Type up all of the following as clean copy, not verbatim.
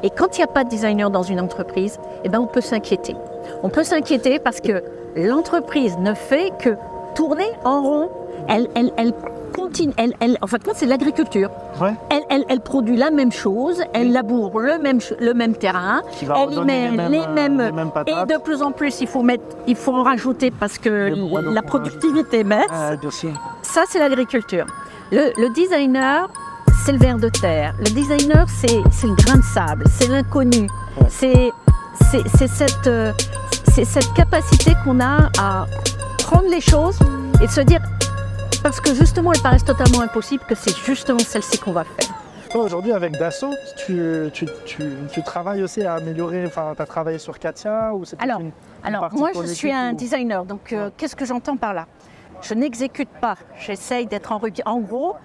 Et quand il n'y a pas de designer dans une entreprise, eh ben, on peut s'inquiéter. On peut s'inquiéter parce que l'entreprise ne fait que tourner en rond. Elle continue. En fait, c'est de l'agriculture. Ouais. Elle produit la même chose, elle laboure le même terrain, elle y met les mêmes patates. Et de plus en plus, il faut en rajouter parce que la productivité baisse. Bien sûr. Ça, c'est l'agriculture. Le designer, c'est le ver de terre. Le designer, c'est le grain de sable, c'est l'inconnu. Ouais. C'est cette capacité qu'on a à prendre les choses et de se dire, parce que justement, elles paraissent totalement impossibles, que c'est justement celle-ci qu'on va faire. Toi, aujourd'hui, avec Dassault, tu travailles aussi à améliorer, enfin, tu as travaillé sur Katia ou c'est Alors, moi, je suis un designer, donc qu'est-ce que j'entends par là? Je n'exécute pas, j'essaye d'être en gros,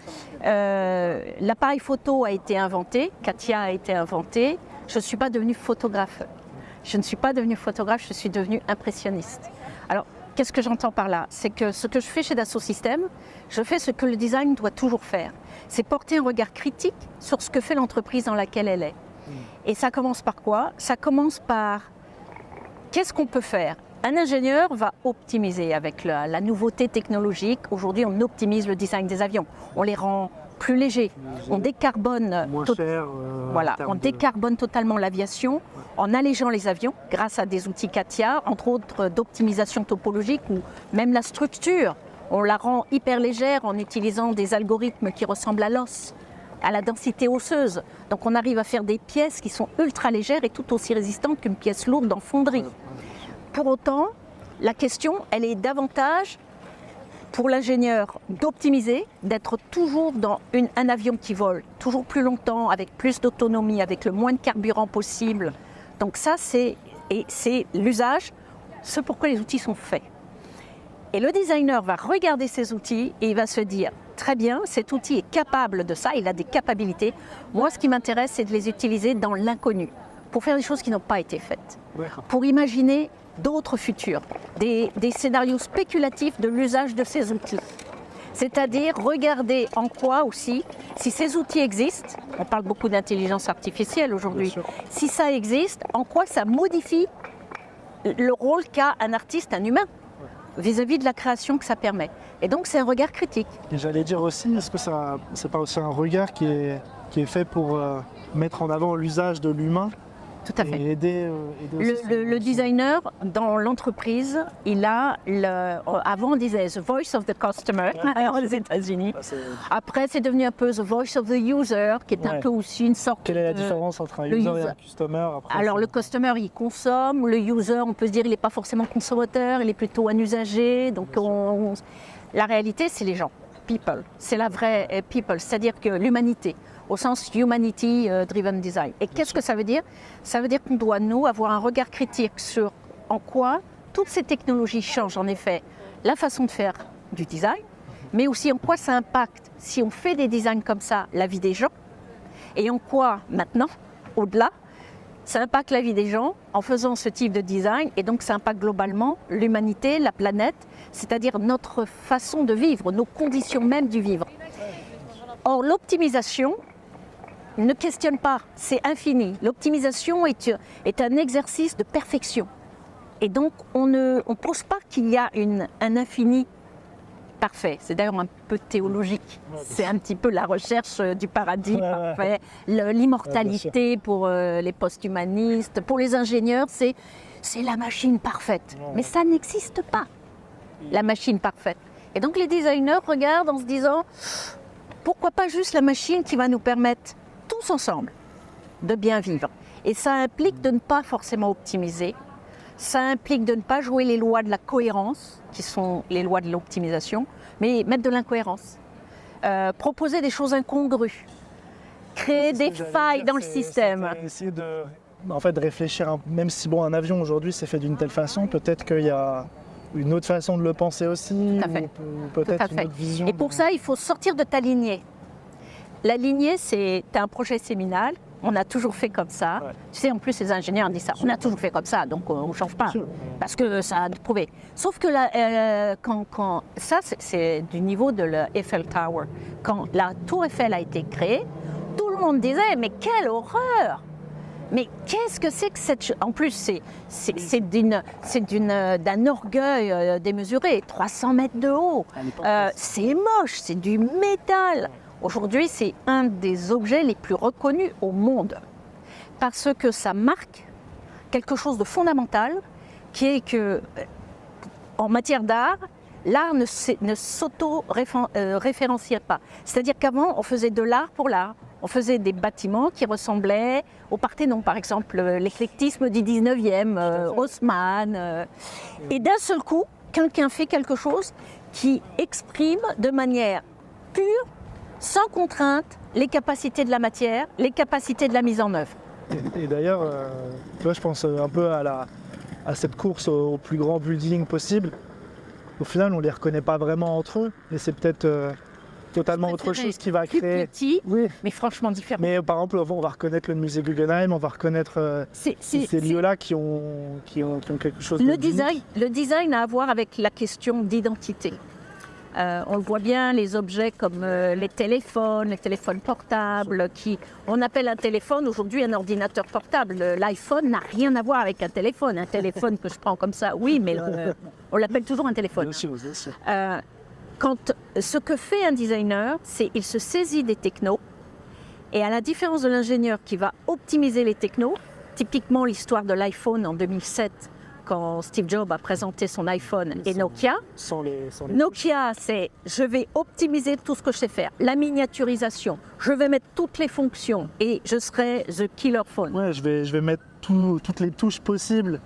l'appareil photo a été inventé, Katia a été inventé, je ne suis pas devenue photographe. Je ne suis pas devenue photographe, je suis devenue impressionniste. Alors, qu'est-ce que j'entends par là? C'est que ce que je fais chez Dassault Systèmes, je fais ce que le design doit toujours faire. C'est porter un regard critique sur ce que fait l'entreprise dans laquelle elle est. Et ça commence par quoi? Ça commence par qu'est-ce qu'on peut faire? Un ingénieur va optimiser avec la nouveauté technologique. Aujourd'hui, on optimise le design des avions. On les rend plus légers. On décarbone, moins cher, on décarbone totalement l'aviation en allégeant les avions grâce à des outils Katia, entre autres d'optimisation topologique ou même la structure. On la rend hyper légère en utilisant des algorithmes qui ressemblent à l'os, à la densité osseuse. Donc on arrive à faire des pièces qui sont ultra légères et tout aussi résistantes qu'une pièce lourde en fonderie. Pour autant, la question, elle est davantage pour l'ingénieur d'optimiser, d'être toujours dans un avion qui vole toujours plus longtemps, avec plus d'autonomie, avec le moins de carburant possible. Donc ça, c'est l'usage, ce pourquoi les outils sont faits. Et le designer va regarder ces outils et il va se dire, très bien, cet outil est capable de ça, il a des capacités. Moi, ce qui m'intéresse, c'est de les utiliser dans l'inconnu, pour faire des choses qui n'ont pas été faites, pour imaginer d'autres futurs, des scénarios spéculatifs de l'usage de ces outils. C'est-à-dire regarder en quoi aussi, si ces outils existent, on parle beaucoup d'intelligence artificielle aujourd'hui, si ça existe, en quoi ça modifie le rôle qu'a un artiste, un humain, vis-à-vis de la création que ça permet. Et donc c'est un regard critique. Et j'allais dire aussi, est-ce que c'est pas aussi un regard qui est fait pour mettre en avant l'usage de l'humain? Tout à fait. Et aider le designer, dans l'entreprise, il a, avant on disait The Voice of the Customer aux États-Unis. Après, c'est devenu un peu The Voice of the User, qui est un peu aussi une sorte. Quelle est la différence entre un user et un customer après? Alors, le customer, il consomme. Le user, on peut se dire, il n'est pas forcément consommateur, il est plutôt un usager. Donc, la réalité, c'est les gens. People. C'est la vraie people, c'est-à-dire que l'humanité, au sens humanity driven design. Et qu'est-ce que ça veut dire? Ça veut dire qu'on doit, nous, avoir un regard critique sur en quoi toutes ces technologies changent, en effet, la façon de faire du design, mais aussi en quoi ça impacte, si on fait des designs comme ça, la vie des gens, et en quoi, maintenant, au-delà, ça impacte la vie des gens en faisant ce type de design, et donc ça impacte globalement l'humanité, la planète, c'est-à-dire notre façon de vivre, nos conditions même du vivre. Or, l'optimisation ne questionne pas, c'est infini. L'optimisation est un exercice de perfection. Et donc, on ne pose pas qu'il y a un infini parfait. C'est d'ailleurs un peu théologique. C'est un petit peu la recherche du paradis parfait, l'immortalité pour les post-humanistes. Pour les ingénieurs, c'est la machine parfaite. Mais ça n'existe pas, la machine parfaite. Et donc, les designers regardent en se disant, pourquoi pas juste la machine qui va nous permettre tous ensemble de bien vivre. Et ça implique de ne pas forcément optimiser, ça implique de ne pas jouer les lois de la cohérence, qui sont les lois de l'optimisation, mais mettre de l'incohérence. Proposer des choses incongrues, créer des failles dans le système. Essayer de réfléchir, même si un avion aujourd'hui c'est fait d'une telle façon, peut-être qu'il y a une autre façon de le penser aussi, ou peut-être une autre vision. Et pour ça, il faut sortir de ta lignée. La lignée, c'est un projet séminal, on a toujours fait comme ça. Ouais. Tu sais, en plus, les ingénieurs disent ça, on a toujours fait comme ça, donc on ne change pas, parce que ça a prouvé. Sauf que ça, c'est du niveau de l'Eiffel Tower. Quand la tour Eiffel a été créée, tout le monde disait, mais quelle horreur! Mais qu'est-ce que c'est que cette chose? En plus, c'est d'un orgueil démesuré, 300 mètres de haut. C'est moche, c'est du métal. Aujourd'hui, c'est un des objets les plus reconnus au monde parce que ça marque quelque chose de fondamental, qui est que, en matière d'art, l'art ne s'auto-référenciait pas. C'est-à-dire qu'avant, on faisait de l'art pour l'art. On faisait des bâtiments qui ressemblaient au Parthénon, par exemple, l'éclectisme du 19e, Haussmann. Et d'un seul coup, quelqu'un fait quelque chose qui exprime de manière pure, sans contrainte, les capacités de la matière, les capacités de la mise en œuvre. Et d'ailleurs, je pense un peu à cette course au plus grand building possible. Au final, on ne les reconnaît pas vraiment entre eux, mais c'est peut-être totalement autre chose qui va créer. Plus petit, oui, mais franchement différent. Mais par exemple, on va reconnaître le musée Guggenheim, on va reconnaître ces lieux-là qui ont quelque chose de unique. Le design a à voir avec la question d'identité. On le voit bien, les objets comme les téléphones portables, on appelle un téléphone aujourd'hui un ordinateur portable. L'iPhone n'a rien à voir avec un téléphone. Un téléphone que je prends comme ça, oui, mais on l'appelle toujours un téléphone. Bien sûr, bien sûr. Ce que fait un designer, c'est qu'il se saisit des technos, et à la différence de l'ingénieur qui va optimiser les technos, typiquement l'histoire de l'iPhone en 2007, quand Steve Jobs a présenté son iPhone et Nokia. Nokia, c'est je vais optimiser tout ce que je sais faire. La miniaturisation, je vais mettre toutes les fonctions et je serai the killer phone. Ouais, je vais mettre toutes les touches possibles.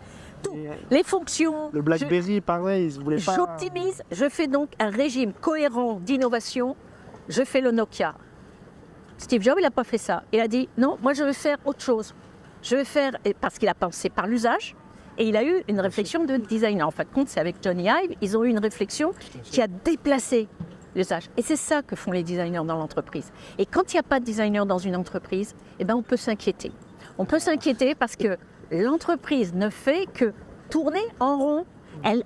Les fonctions. Le BlackBerry, pareil, ils voulaient pas. J'optimise, je fais donc un régime cohérent d'innovation. Je fais le Nokia. Steve Jobs, il n'a pas fait ça. Il a dit non, moi je vais faire autre chose. Je vais faire, parce qu'il a pensé par l'usage. Et il a eu une réflexion de designer. En fin de compte, c'est avec Johnny Ive, ils ont eu une réflexion qui a déplacé l'usage. Et c'est ça que font les designers dans l'entreprise. Et quand il n'y a pas de designer dans une entreprise, eh ben on peut s'inquiéter. On peut s'inquiéter parce que l'entreprise ne fait que tourner en rond. Elle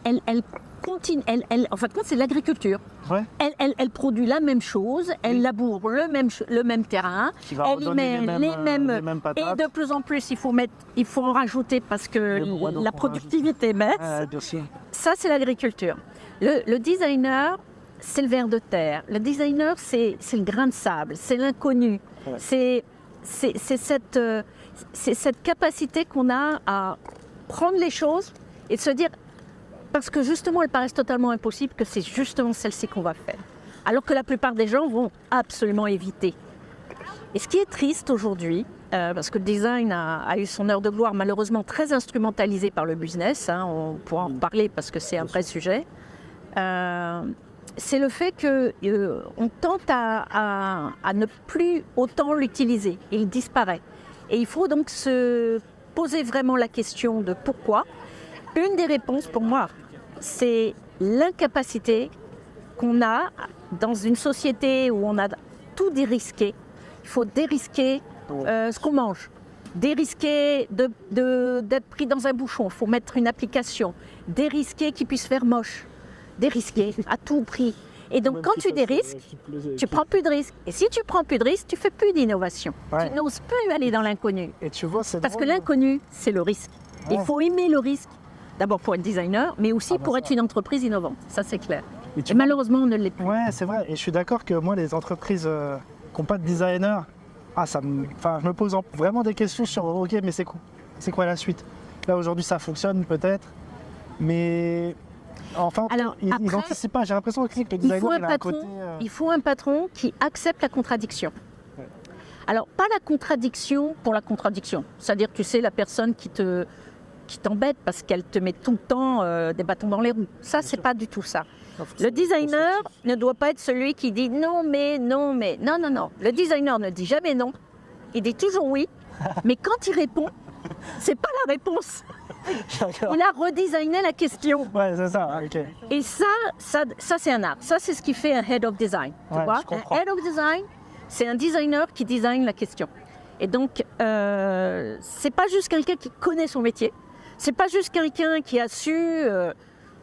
continue. En fin de compte, c'est l'agriculture. Ouais. Elle produit la même chose, elle laboure le même terrain, elle y met les mêmes patates. Et de plus en plus, il faut en rajouter parce que la productivité baisse. Bien sûr. Ça, c'est l'agriculture. Le designer, c'est le ver de terre. Le designer, c'est le grain de sable, c'est l'inconnu. Ouais. C'est cette capacité qu'on a à prendre les choses et de se dire, parce que justement elles paraissent totalement impossibles, que c'est justement celle-ci qu'on va faire. Alors que la plupart des gens vont absolument éviter. Et ce qui est triste aujourd'hui, parce que le design a eu son heure de gloire, malheureusement très instrumentalisé par le business, on pourra en parler parce que c'est un vrai sujet, c'est le fait qu'on tente à ne plus autant l'utiliser. Il disparaît. Et il faut donc se poser vraiment la question de pourquoi. Une des réponses pour moi, c'est l'incapacité qu'on a dans une société où on a tout dérisqué. Il faut dérisquer ce qu'on mange, dérisquer d'être pris dans un bouchon. Il faut mettre une application, dérisquer qu'il puisse faire moche, dérisquer à tout prix. Et donc quand tu dérisques, tu prends plus de risques. Et si tu prends plus de risques, tu fais plus d'innovation. Ouais. Tu n'oses plus aller dans l'inconnu. Et tu vois, c'est parce que l'inconnu, c'est le risque. Ouais. Il faut aimer le risque. D'abord pour être designer, mais aussi pour être une entreprise innovante. Ça, c'est clair. Et malheureusement, on ne l'est plus. Ouais, c'est vrai. Et je suis d'accord que moi, les entreprises qui n'ont pas de designer, je me pose vraiment des questions sur OK, mais c'est quoi la suite? Là, aujourd'hui, ça fonctionne peut-être, mais enfin, ils n'anticipent pas. J'ai l'impression que le designer, il faut un patron qui accepte la contradiction. Ouais. Alors, pas la contradiction pour la contradiction. C'est-à-dire, tu sais, la personne qui t'embête parce qu'elle te met tout le temps des bâtons dans les roues. Ça, c'est pas du tout ça. Le designer ne doit pas être celui qui dit non, mais. Non. Le designer ne dit jamais non. Il dit toujours oui. Mais quand il répond, c'est pas la réponse. Il a redesigné la question. Ouais, c'est ça. Okay. Et ça, c'est un art. Ça, c'est ce qui fait un head of design. Tu vois? Un head of design, c'est un designer qui design la question. Et donc, c'est pas juste quelqu'un qui connaît son métier. C'est pas juste quelqu'un qui a su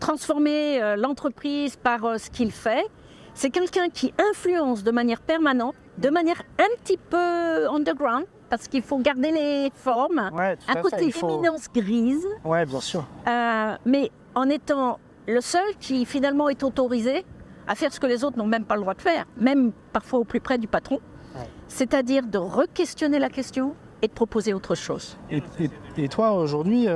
transformer l'entreprise par ce qu'il fait. C'est quelqu'un qui influence de manière permanente, de manière un petit peu underground, parce qu'il faut garder les formes, Ouais, tout un à fait, côté il faut- éminence grise, Ouais, bien sûr. mais en étant le seul qui finalement est autorisé à faire ce que les autres n'ont même pas le droit de faire, même parfois au plus près du patron, c'est-à-dire de re-questionner la question et de proposer autre chose. Et toi, aujourd'hui,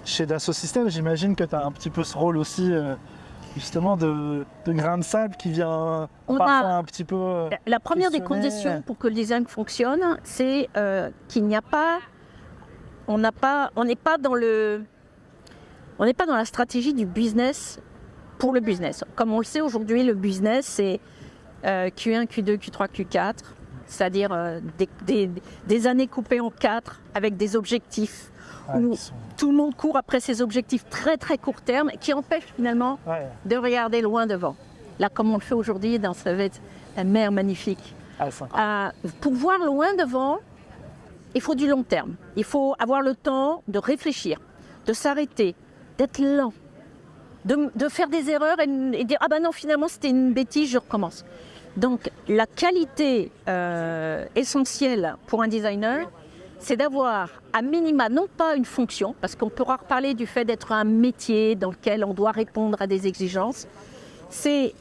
chez Dassault Systèmes, j'imagine que tu as un petit peu ce rôle aussi, justement, de grain de sable qui vient On parfois a- un petit peu... La première des questionner. conditions pour que le design fonctionne, c'est qu'il n'y a pas, on n'est pas dans la stratégie du business pour le business. Comme on le sait aujourd'hui, le business c'est Q1, Q2, Q3, Q4, c'est-à-dire des années coupées en 4 avec des objectifs Ouais, où qui sont- tout le monde court après ces objectifs très très court terme qui empêchent finalement Ouais. de regarder loin devant. Là, comme on le fait aujourd'hui dans la mer magnifique. Ah, c'est incroyable. Pour voir loin devant, il faut du long terme. Il faut avoir le temps de réfléchir, de s'arrêter, d'être lent, de faire des erreurs et dire « Ah ben non, finalement, c'était une bêtise, je recommence ». Donc, la qualité essentielle pour un designer, c'est d'avoir à minima, non pas une fonction, parce qu'on pourra reparler du fait d'être un métier dans lequel on doit répondre à des exigences, c'est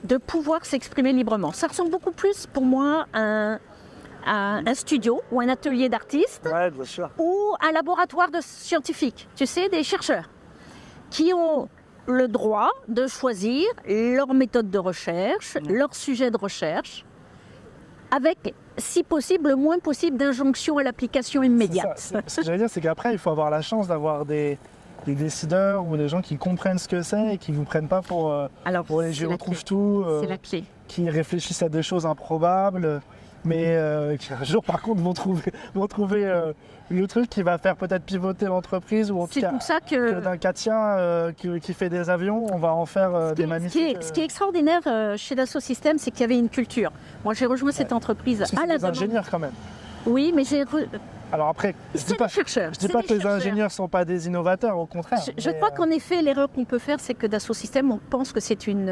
de pouvoir s'exprimer librement. Ça ressemble beaucoup plus pour moi à un studio ou un atelier d'artistes Ouais, bien sûr. ou un laboratoire de scientifiques, tu sais, des chercheurs qui ont le droit de choisir leur méthode de recherche, leur sujet de recherche, avec, si possible, le moins possible d'injonction à l'application immédiate. C'est ça. Ce que j'allais dire, c'est qu'après, il faut avoir la chance d'avoir des décideurs ou des gens qui comprennent ce que c'est et qui ne vous prennent pas pour Alors, les c'est la géos clé. trouve-tout, C'est la clé. qui réfléchissent à des choses improbables, mais qui un jour, par contre, vont trouver le truc qui va faire peut-être pivoter l'entreprise ou en tout C'est cas pour ça que que d'un Katia qui fait des avions, on va en faire des magnifiques. ce qui est extraordinaire chez Dassault Systèmes, c'est qu'il y avait une culture. Moi, j'ai rejoint cette entreprise parce que à c'est la des demande. ingénieurs quand même. Oui, mais Alors après, je c'est dis pas, des chercheurs. je dis c'est pas des que les chercheurs. ingénieurs ne sont pas des innovateurs, au contraire. Je mais, crois qu'en effet, l'erreur qu'on peut faire, c'est que Dassault Systèmes, on pense que c'est une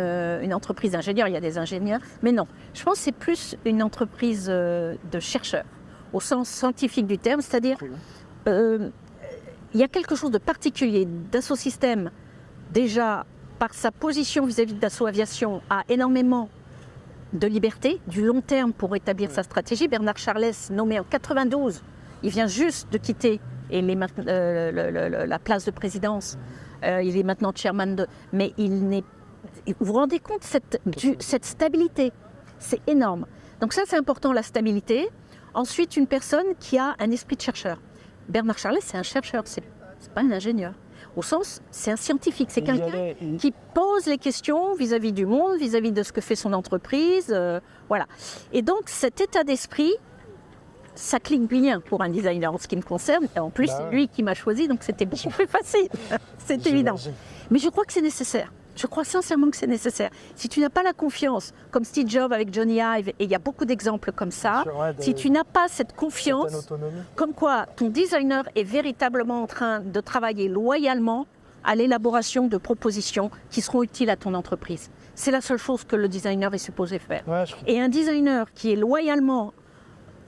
entreprise d'ingénieurs. Il y a des ingénieurs, mais non. Je pense que c'est plus une entreprise de chercheurs, au sens scientifique du terme, c'est-à-dire il y a quelque chose de particulier. Dassault Systèmes, déjà, par sa position vis-à-vis de Dassault Aviation, a énormément de liberté, du long terme pour établir sa stratégie. Bernard Charlès, nommé en 92, il vient juste de quitter la place de présidence. Il est maintenant chairman de... Mais vous vous rendez compte, cette stabilité, c'est énorme. Donc ça, c'est important, la stabilité. Ensuite, une personne qui a un esprit de chercheur. Bernard Charlès, c'est un chercheur, c'est pas un ingénieur. Au sens, c'est un scientifique, c'est quelqu'un qui pose les questions vis-à-vis du monde, vis-à-vis de ce que fait son entreprise, voilà. Et donc, cet état d'esprit, ça cligne bien pour un designer en ce qui me concerne. Et en plus, c'est lui qui m'a choisi, donc c'était beaucoup plus facile. C'est évident. Mais je crois que c'est nécessaire. Je crois sincèrement que c'est nécessaire. Si tu n'as pas la confiance, comme Steve Jobs avec Johnny Ive, et il y a beaucoup d'exemples comme ça, si tu n'as pas cette confiance, comme quoi ton designer est véritablement en train de travailler loyalement à l'élaboration de propositions qui seront utiles à ton entreprise. C'est la seule chose que le designer est supposé faire. Ouais, Et un designer qui est loyalement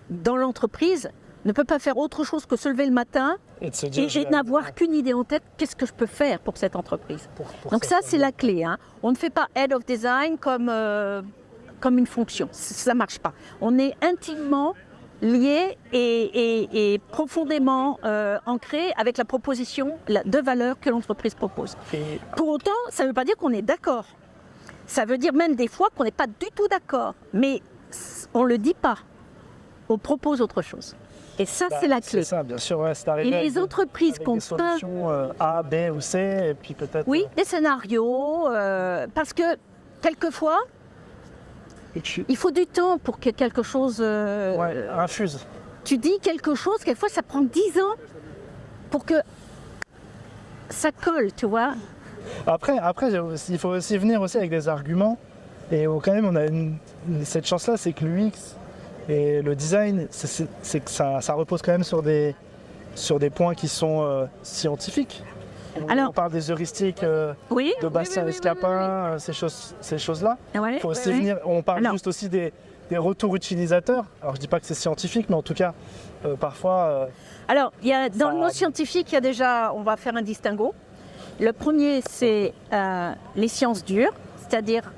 dans l'entreprise ne peut pas faire autre chose que se lever le matin et n'avoir qu'une idée en tête, qu'est-ce que je peux faire pour cette entreprise. Donc ça, c'est la clé. Hein. On ne fait pas Head of Design comme une fonction. Ça ne marche pas. On est intimement lié et profondément ancré avec la proposition de valeur que l'entreprise propose. Pour autant, ça ne veut pas dire qu'on est d'accord. Ça veut dire même des fois qu'on n'est pas du tout d'accord. Mais on ne le dit pas. On propose autre chose. Et ça, c'est la clé. C'est ça, bien sûr. Ouais, c'est et les entreprises qu'on peut... A, B ou C, et puis peut-être... Oui, des scénarios, parce que quelquefois, il faut du temps pour que quelque chose... infuse. Tu dis quelque chose, quelquefois ça prend 10 ans pour que ça colle, tu vois. Après, il faut aussi venir aussi avec des arguments. Et quand même, on a cette chance-là, c'est que l'UX et le design, c'est que ça repose quand même sur des points qui sont scientifiques. On parle des heuristiques de Bastien Esclapin, ces choses-là. Il faut aussi venir. On parle juste aussi des retours utilisateurs. Alors je dis pas que c'est scientifique, mais en tout cas, parfois... Alors, dans ça- le mot scientifique, il y a déjà, on va faire un distinguo. Le premier, c'est les sciences dures, c'est-à-dire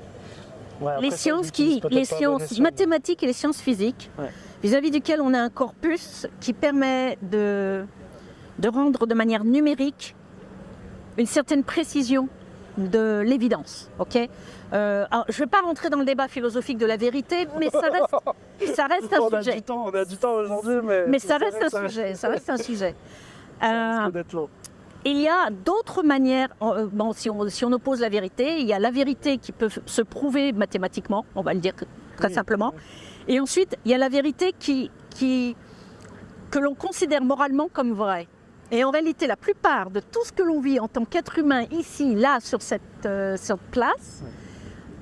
ouais, après, les ça, sciences, j'utilise peut-être les pas bon sciences escient. mathématiques et les sciences physiques, Ouais. vis-à-vis duquel on a un corpus qui permet de rendre de manière numérique une certaine précision de l'évidence. Ok. Alors, je ne vais pas rentrer dans le débat philosophique de la vérité, mais ça reste un On a sujet. on a du temps aujourd'hui, Mais ça reste un sujet. Ça reste un sujet. Ça risque d'être long. Il y a d'autres manières, bon, si on oppose la vérité, il y a la vérité qui peut se prouver mathématiquement, on va le dire très Oui, simplement, oui. et ensuite il y a la vérité que l'on considère moralement comme vraie. Et en réalité, la plupart de tout ce que l'on vit en tant qu'être humain ici, là, sur cette place,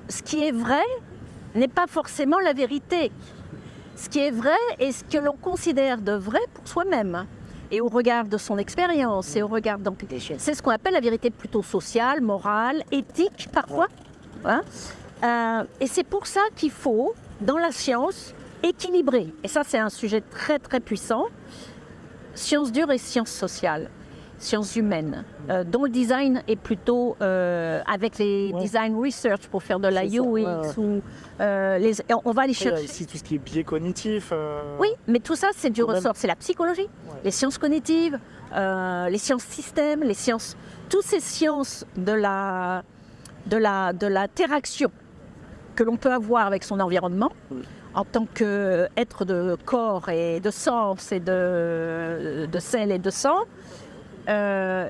ce qui est vrai n'est pas forcément la vérité. Ce qui est vrai est ce que l'on considère de vrai pour soi-même. Et au regard de son expérience, et au regard c'est ce qu'on appelle la vérité plutôt sociale, morale, éthique parfois. Hein. Et c'est pour ça qu'il faut, dans la science, équilibrer. Et ça, c'est un sujet très très puissant. Sciences dures et sciences sociales, sciences humaines, dont le design est plutôt avec les design research pour faire de la C'est ça, UX ou on va aller Après, il y a chercher. ici tout ce qui est biais cognitif. Oui, mais tout ça, c'est du Quand même. ressort. C'est la psychologie, les sciences cognitives, les sciences systèmes, les sciences, toutes ces sciences de l'interaction que l'on peut avoir avec son environnement en tant qu'être de corps et de sens et de sel et de sang.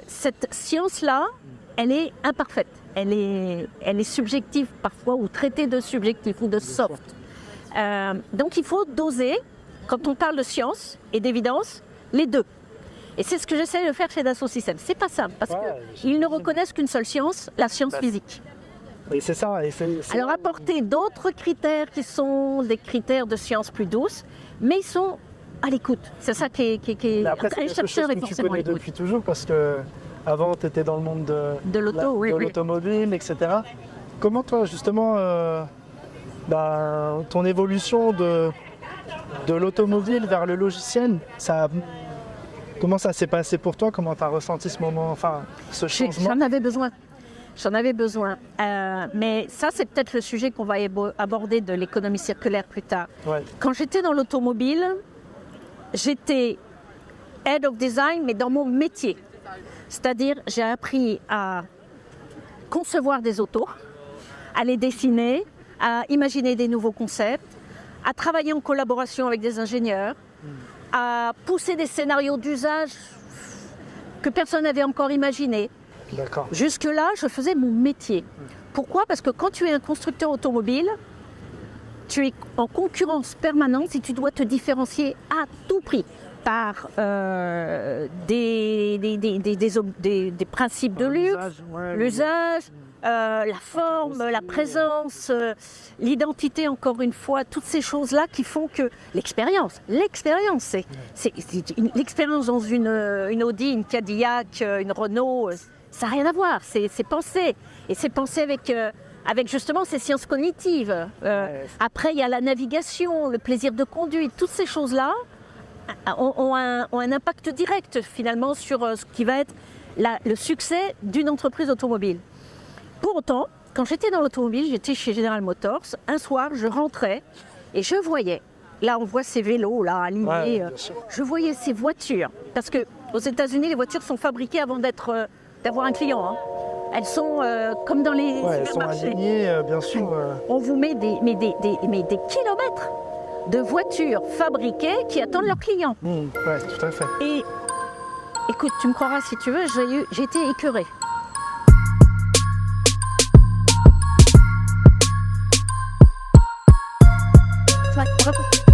Cette science-là, elle est imparfaite. Elle est subjective parfois, ou traitée de subjectif ou de soft. Donc il faut doser, quand on parle de science et d'évidence, les deux. Et c'est ce que j'essaie de faire chez Dassault Systèmes. C'est pas simple, parce qu'ils ne reconnaissent qu'une seule science, la science physique. Et c'est ça. Et c'est Alors apporter d'autres critères qui sont des critères de science plus douces, mais ils sont à l'écoute. C'est ça qui est... Mais après, c'est un quelque chose chercheur est que tu forcément à connais l'écoute. depuis toujours, parce que avant, tu étais dans le monde De l'auto, oui, oui. l'automobile, etc. Comment toi, justement, ton évolution de l'automobile vers le logiciel, comment ça s'est passé pour toi? Comment tu as ressenti ce moment, enfin, ce changement? J'en avais besoin. J'en avais besoin. Mais ça, c'est peut-être le sujet qu'on va aborder de l'économie circulaire plus tard. Ouais. Quand j'étais dans l'automobile, j'étais head of design, mais dans mon métier. C'est-à-dire, j'ai appris à concevoir des autos, à les dessiner, à imaginer des nouveaux concepts, à travailler en collaboration avec des ingénieurs, à pousser des scénarios d'usage que personne n'avait encore imaginés. D'accord. Jusque-là, je faisais mon métier. Pourquoi? Parce que quand tu es un constructeur automobile, tu es en concurrence permanente et tu dois te différencier à tout prix par des principes de luxe, l'usage, la forme, la présence, l'identité, encore une fois, toutes ces choses-là qui font que l'expérience, c'est l'expérience dans une Audi, une Cadillac, une Renault, ça n'a rien à voir, c'est pensé. Et c'est pensé avec justement ces sciences cognitives. Après, il y a la navigation, le plaisir de conduite, toutes ces choses-là ont un impact direct finalement sur ce qui va être le succès d'une entreprise automobile. Pour autant, quand j'étais dans l'automobile, j'étais chez General Motors, un soir je rentrais et je voyais, là on voit ces vélos là alignés, je voyais ces voitures, parce qu'aux États-Unis les voitures sont fabriquées avant d'avoir un client. Hein. Elles sont comme dans les Elles sont supermarchés. alignées, bien sûr. On vous met des kilomètres de voitures fabriquées qui attendent leurs clients. Ouais, tout à fait. Et écoute, tu me croiras si tu veux, j'ai été écœurée. Ouais, bravo.